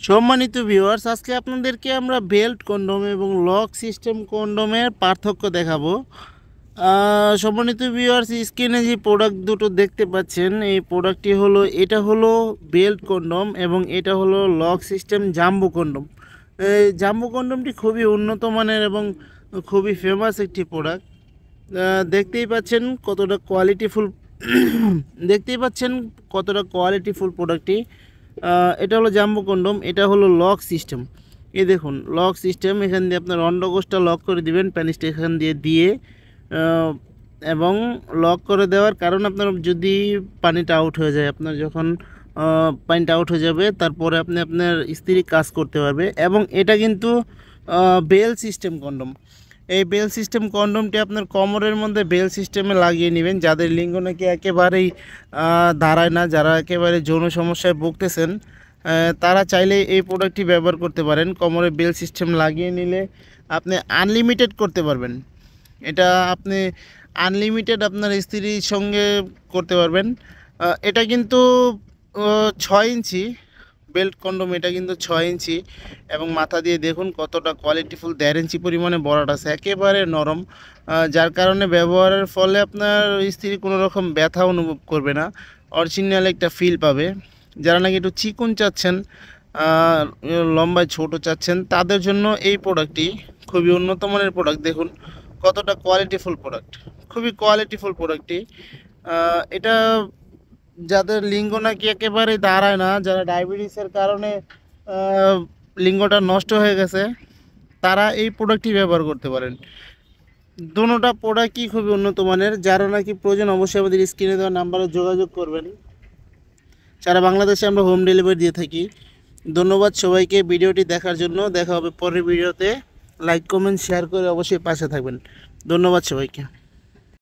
সম্মানিত ভিউয়ার্স, আজকে আপনাদেরকে আমরা বেল্ট কন্ডোম এবং লক সিস্টেম কন্ডোমের পার্থক্য দেখাবো। সম্মানিত ভিউয়ার্স, স্ক্রিনে যে প্রোডাক্ট দুটো দেখতে পাচ্ছেন, এই প্রোডাক্টটি হলো, এটা হলো বেল্ট কন্ডোম এবং এটা হলো লক সিস্টেম জাম্বো কন্ডোম। এই জাম্বো কন্ডোমটি খুবই উন্নত মানের এবং খুবই ফেমাস একটি প্রোডাক্ট। দেখতেই পাচ্ছেন কতটা কোয়ালিটিফুল দেখতেই পাচ্ছেন কতটা কোয়ালিটিফুল প্রোডাক্টটি। এটা হলো জাম্বো কন্ডোম, এটা হলো লক সিস্টেম। এই দেখুন লক সিস্টেম, এখান দিয়ে আপনার অন্ডকোষটা লক করে দিবেন প্যানিসটা এখান দিয়ে এবং লক করে দেওয়ার কারণ আপনার যদি পানিটা আউট হয়ে যায়, আপনার যখন পানিটা আউট হয়ে যাবে তারপরে আপনি আপনার স্ত্রী কাজ করতে পারবে। এবং এটা কিন্তু বেল সিস্টেম কন্ডোম। এই বেল সিস্টেম কন্ডোমটি আপনার কোমরের মধ্যে বেল সিস্টেমে লাগিয়ে নেবেন যাদের লিঙ্গ নাকি একেবারেই দাঁড়ায় না, যারা একেবারে যৌন সমস্যায় ভুগতেছেন, তারা চাইলে এই প্রোডাক্টটি ব্যবহার করতে পারেন। কোমরে বেল সিস্টেম লাগিয়ে নিলে আপনি আনলিমিটেড করতে পারবেন। এটা আপনি আনলিমিটেড আপনার স্ত্রীর সঙ্গে করতে পারবেন। এটা কিন্তু 6 ইঞ্চি বেল্ট কন্ডোম, এটা কিন্তু 6 ইঞ্চি এবং মাথা দিয়ে দেখুন কতটা কোয়ালিটিফুল, 1.5 ইঞ্চি পরিমাণে বড়াটা আছে, একেবারে নরম, যার কারণে ব্যবহারের ফলে আপনার স্ত্রী কোনো রকম ব্যথা অনুভব করবে না, অরিজিনাল একটা ফিল পাবে। যারা নাকি একটু চিকন চাচ্ছেন, লম্বায় ছোট চাচ্ছেন, তাদের জন্য এই প্রোডাক্টটি খুবই উন্নত মানের প্রোডাক্ট। দেখুন কতটা কোয়ালিটিফুল প্রোডাক্ট, খুবই কোয়ালিটিফুল প্রোডাক্টটি। এটা যাদের লিঙ্গ নাকি একেবারে দাঁড়ায় না, যারা ডায়াবেটিসের কারণে লিঙ্গটা নষ্ট হয়ে গেছে, তারা এই প্রোডাক্টটি ব্যবহার করতে পারেন। দুটোটা প্রোডাক্টই খুবই উন্নত মানের। যারা নাকি প্রয়োজন অবশ্যই আমাদের স্ক্রিনে দেওয়া নাম্বারে যোগাযোগ করবেন। সারা বাংলাদেশে আমরা হোম ডেলিভারি দিয়ে থাকি। ধন্যবাদ সবাইকে ভিডিওটি দেখার জন্য। দেখা হবে পরের ভিডিওতে। লাইক কমেন্ট শেয়ার করে অবশ্যই পাশে থাকবেন। ধন্যবাদ সবাইকে।